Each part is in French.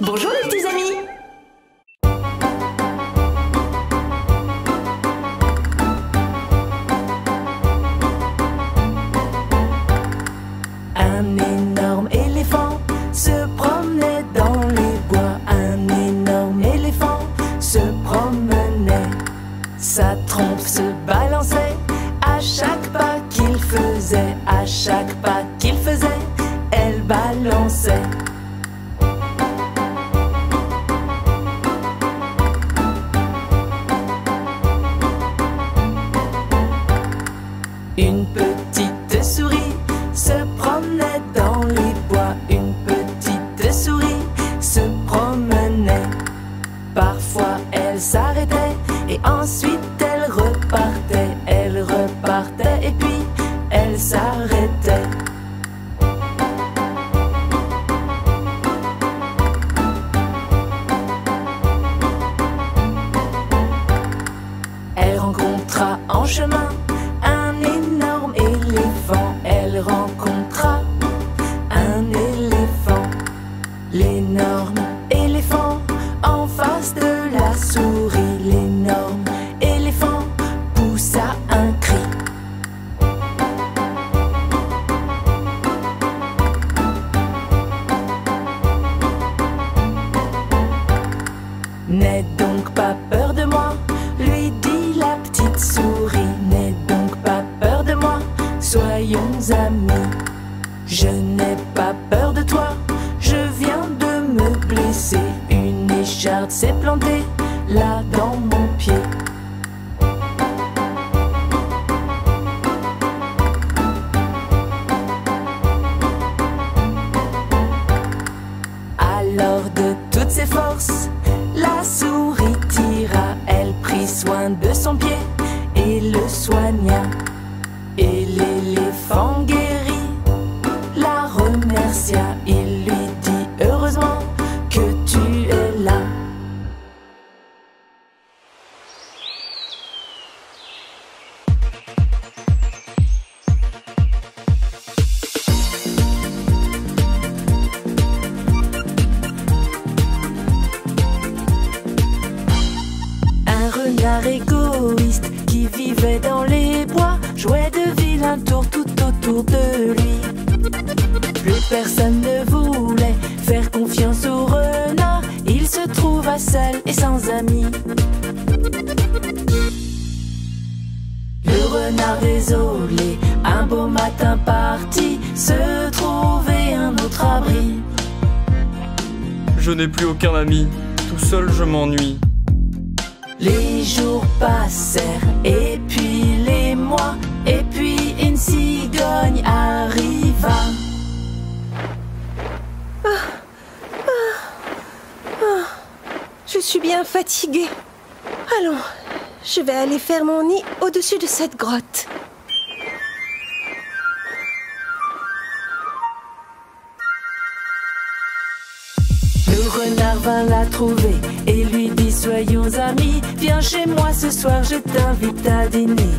Bonjour les petits amis. Un énorme éléphant se promenait dans les bois. Un énorme éléphant se promenait. Sa trompe se balançait à chaque pas qu'il faisait. À chaque pas qu'il faisait, elle balançait. Une petite souris se promenait dans les bois. Une petite souris se promenait. Parfois elle s'arrêtait et ensuite elle repartait. Elle repartait et puis elle s'arrêtait. Elle rencontra en chemin un énorme éléphant. Elle rencontra un éléphant. L'énorme éléphant en face de la souris. L'énorme éléphant poussa un cri. N'aie donc pas peur de moi, lui dit la petite souris. N'aie donc pas peur de moi, soyons amis. Je n'ai pas peur de toi, je viens de me blesser. Une écharde s'est plantée là dans mon pied. Alors de toutes ses forces, la souris tira. Elle prit soin de son pied et le soigna. Et l'éléphant guéri la remercia. Il lui dit heureusement que tu es là. Un renard égoïste qui vivait dans les bois jouait de vilains tours tout autour de lui. Plus personne ne voulait faire confiance au renard. Il se trouva seul et sans amis. Le renard désolé, un beau matin parti se trouver un autre abri. Je n'ai plus aucun ami, tout seul je m'ennuie. Les jours passèrent et puis les mois. Et puis une cigogne arriva. Je suis bien fatiguée. Allons, je vais aller faire mon nid au-dessus de cette grotte. Le renard vint la trouver et lui dit soyons amis. Viens chez moi ce soir, je t'invite à dîner.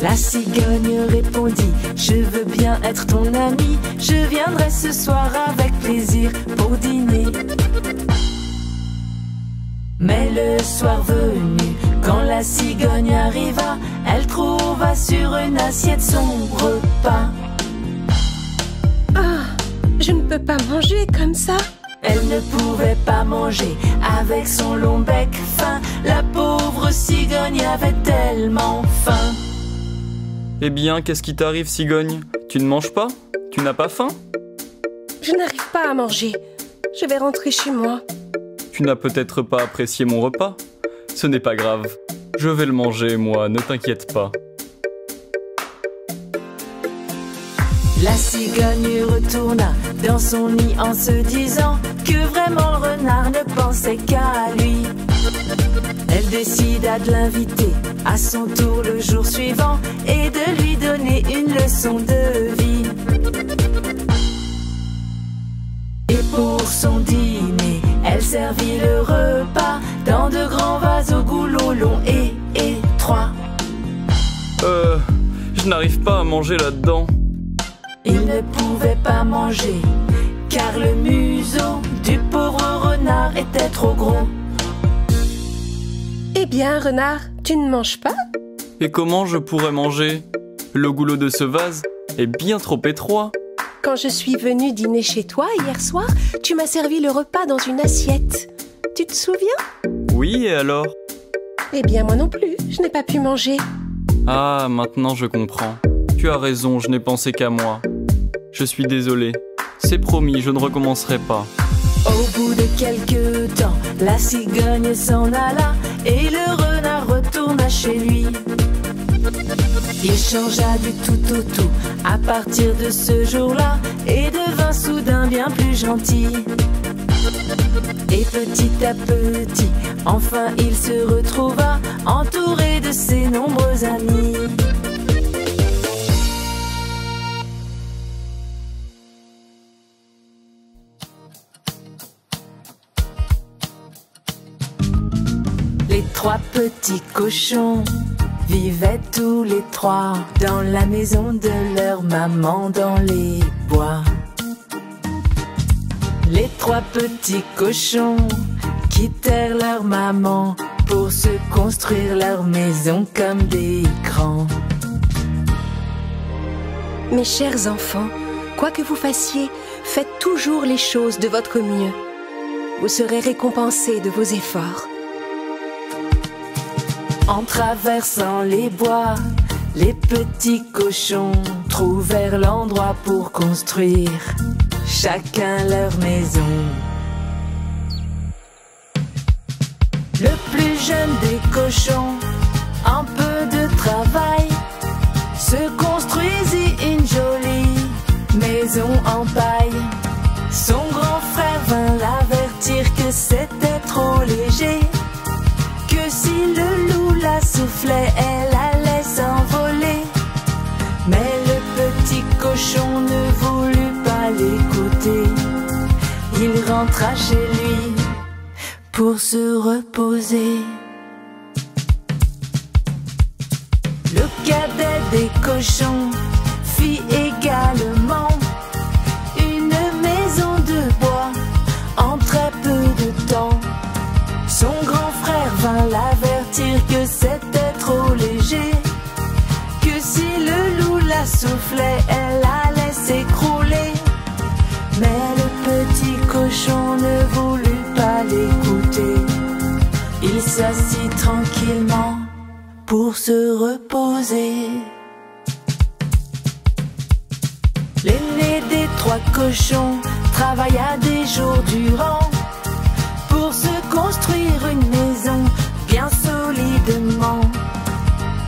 La cigogne répondit je veux bien être ton ami. Je viendrai ce soir avec plaisir pour dîner. Mais le soir venu, quand la cigogne arriva, elle trouva sur une assiette son repas. Je ne peux pas manger comme ça. Elle ne pouvait pas manger avec son long bec fin. La pauvre cigogne avait tellement faim. Eh bien, qu'est-ce qui t'arrive, cigogne? Tu ne manges pas? Tu n'as pas faim? Je n'arrive pas à manger. Je vais rentrer chez moi. Tu n'as peut-être pas apprécié mon repas? Ce n'est pas grave. Je vais le manger, moi, ne t'inquiète pas. La cigogne retourna dans son nid en se disant que vraiment le renard ne pensait qu'à lui. Elle décida de l'inviter à son tour le jour suivant et de lui donner une leçon de vie. Et pour son dîner, elle servit le repas dans de grands vases au goulot long et étroit. Je n'arrive pas à manger là-dedans. Il ne pouvait pas manger, car le museau du pauvre trop gros. Eh bien, renard, tu ne manges pas? Et comment je pourrais manger? Le goulot de ce vase est bien trop étroit. Quand je suis venue dîner chez toi hier soir, tu m'as servi le repas dans une assiette. Tu te souviens? Oui, et alors? Eh bien, moi non plus, je n'ai pas pu manger. Ah, maintenant je comprends. Tu as raison, je n'ai pensé qu'à moi. Je suis désolé. C'est promis, je ne recommencerai pas. Au bout de quelques temps, la cigogne s'en alla et le renard retourna chez lui. Il changea du tout au tout à partir de ce jour-là et devint soudain bien plus gentil. Et petit à petit, enfin il se retrouva entouré de ses nombreux amis. Les trois petits cochons vivaient tous les trois dans la maison de leur maman dans les bois. Les trois petits cochons quittèrent leur maman pour se construire leur maison comme des grands. Mes chers enfants, quoi que vous fassiez, faites toujours les choses de votre mieux. Vous serez récompensés de vos efforts. En traversant les bois, les petits cochons trouvèrent l'endroit pour construire chacun leur maison. Le plus jeune des cochons, un peu de travail, se construisit une jolie maison en paille. Son grand frère vint l'avertir que c'était trop léger, que si le loup la soufflait, elle allait s'envoler. Mais le petit cochon ne voulut pas l'écouter. Il rentra chez lui pour se reposer. Le cadet des cochons fit également une maison de bois en très peu de temps. Son grand frère vint l'avertir que c'était trop léger, que si le loup la soufflait, elle allait s'écrouler. Mais le petit cochon ne voulut pas l'écouter. Il s'assit tranquillement pour se reposer. L'aîné des trois cochons travailla des jours durant pour se construire une maison bien solidement.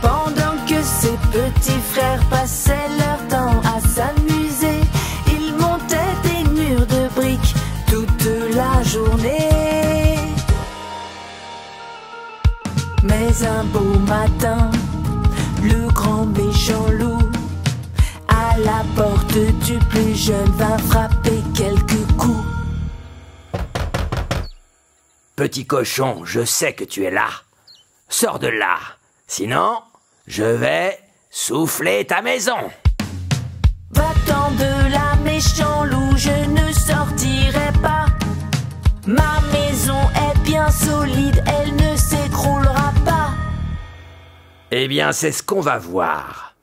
Pendant que ses petits frères passaient leur temps à s'amuser, ils montaient des murs de briques toute la journée. Mais un beau matin, le grand méchant loup à la porte du plus jeune vint frapper quelques coups. Petit cochon, je sais que tu es là. Sors de là, sinon je vais souffler ta maison. Va-t'en de là, méchant loup, je ne sortirai pas. Ma maison est bien solide, elle ne s'écroulera pas. Eh bien, c'est ce qu'on va voir.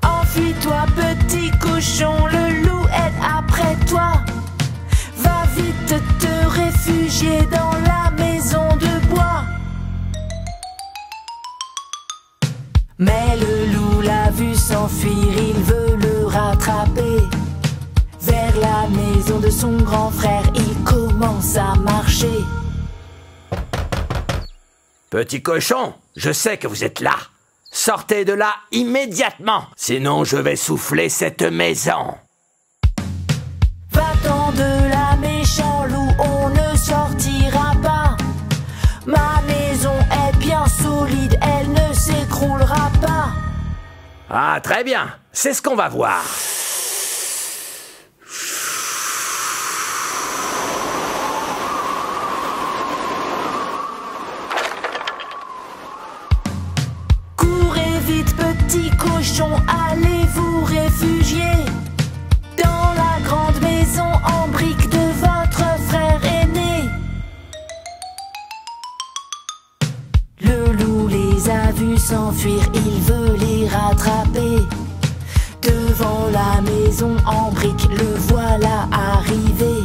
Enfuis-toi, petit cochon, le loup est après toi. Va vite te réfugier dans la maison de bois. Mais le loup l'a vu s'enfuir, il veut le rattraper. Vers la maison de son grand frère, il commence à marcher. Petit cochon, je sais que vous êtes là. Sortez de là immédiatement, sinon je vais souffler cette maison. Va-t'en de là, méchant loup, on ne sortira pas. Ma maison est bien solide, elle ne s'écroulera pas. Ah, très bien, c'est ce qu'on va voir. Courez vite, petit cochon, allez vous réfugier dans la grande maison en briques de votre frère aîné. Le loup les a vus s'enfuir, il veut les rattraper. Devant la maison en briques, le voilà arrivé.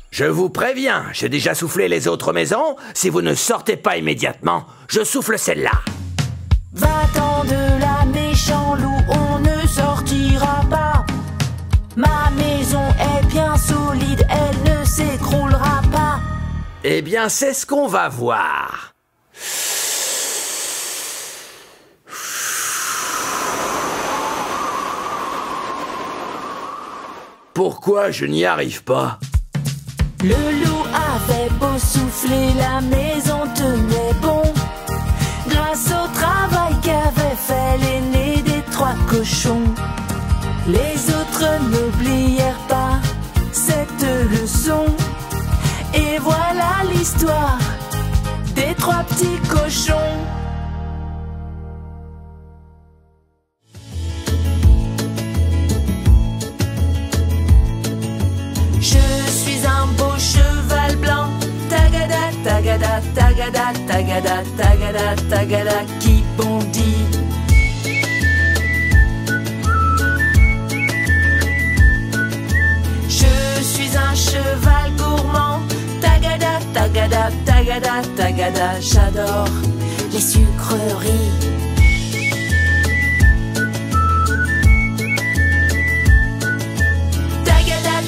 Je vous préviens, j'ai déjà soufflé les autres maisons. Si vous ne sortez pas immédiatement, je souffle celle-là. Va-t'en de là, méchant loup, on ne sortira pas. Ma maison est bien solide, elle ne s'écroulera pas. Eh bien, c'est ce qu'on va voir. Pourquoi je n'y arrive pas? Le loup avait beau souffler, la maison tenait bon. Grâce au travail qu'avait fait l'aîné des 3 cochons. Les autres n'oublièrent pas cette leçon. Et voilà l'histoire des 3 petits cochons. Je suis un beau cheval blanc, tagada, tagada, tagada, tagada, tagada, tagada, qui bondit. Je suis un cheval gourmand, tagada, tagada, tagada, tagada, j'adore les sucreries.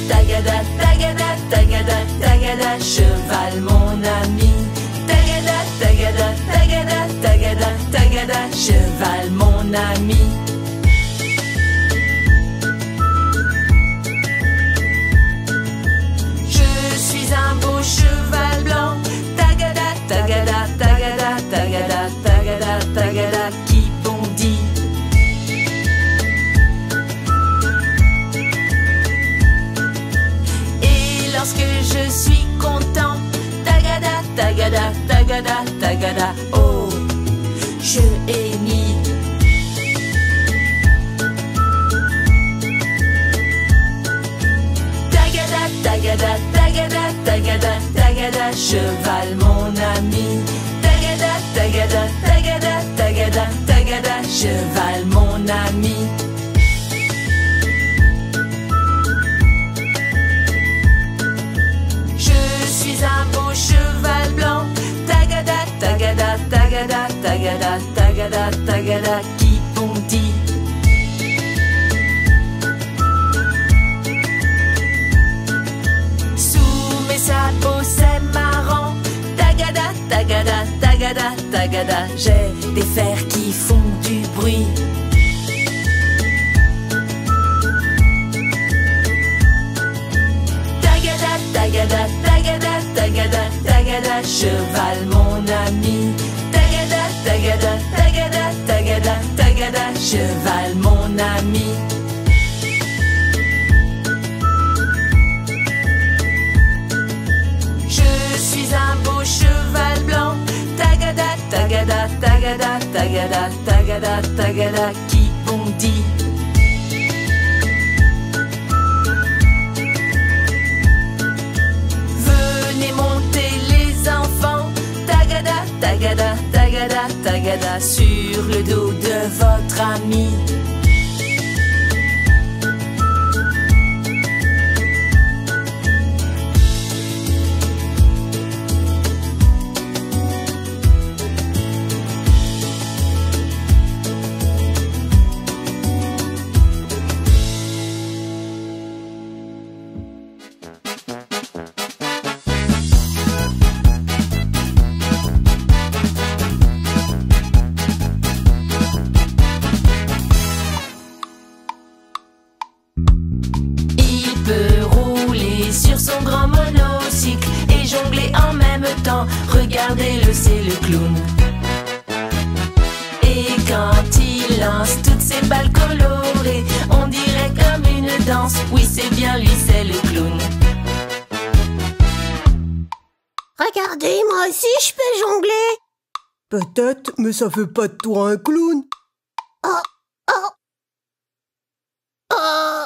Tagada, tagada, tagada, tagada, cheval mon ami. Tagada, tagada, tagada, tagada, tagada, cheval mon ami. Je suis un beau cheval blanc. Tagada, tagada, tagada, tagada, tagada, tagada, qui bondit. Lorsque je suis content, tagada, tagada, tagada, tagada, oh, je hennis. Tagada, tagada, tagada, tagada, tagada, cheval mon ami. Tagada, tagada, tagada, tagada, tagada, cheval mon ami. Un beau cheval blanc, tagada, tagada, tagada, tagada, tagada, tagada, qui bondit. Sous mes sabots c'est marrant, tagada, tagada, tagada, tagada, j'ai des fers qui font du bruit. Tagada, tagada, tagada, tagada, cheval mon ami. Tagada, tagada, tagada, tagada, tagada, cheval mon ami. Je suis un beau cheval blanc. Tagada, tagada, tagada, tagada, tagada, tagada, qui bondit. Tagada, tagada, tagada, sur le dos de votre ami. Regardez-le, c'est le clown. Et quand il lance toutes ses balles colorées, on dirait comme une danse. Oui, c'est bien lui, c'est le clown. Regardez, moi aussi je peux jongler. Peut-être, mais ça fait pas de toi un clown.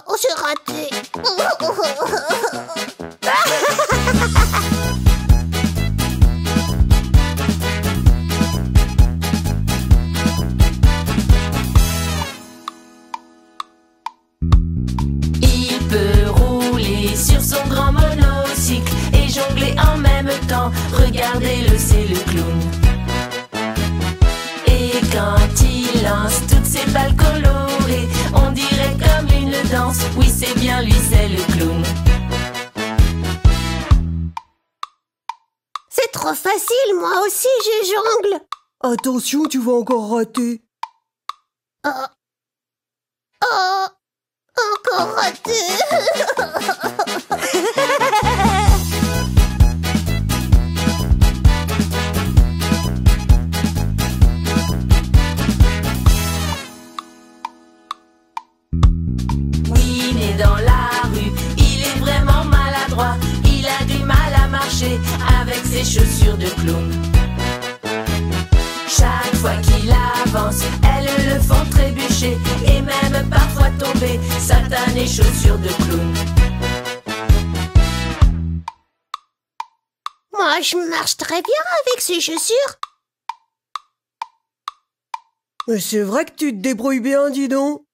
Oh, j'ai raté. Il peut rouler sur son grand monocycle et jongler en même temps. Regardez-le, c'est le clown. Et quand il lance toutes ses balles colorées, on dirait comme une danse. Oui, c'est bien lui, c'est le clown. C'est trop facile, moi aussi je jongle. Attention, tu vas encore rater. Oh, encore raté. Oui, né dans la rue, il est vraiment maladroit. Il a du mal à marcher avec ses chaussures de clown. Chaque fois qu'il avance, elles le font trébucher et même parfois tomber, satanées chaussures de clown. Moi, je marche très bien avec ces chaussures. Mais c'est vrai que tu te débrouilles bien, dis donc.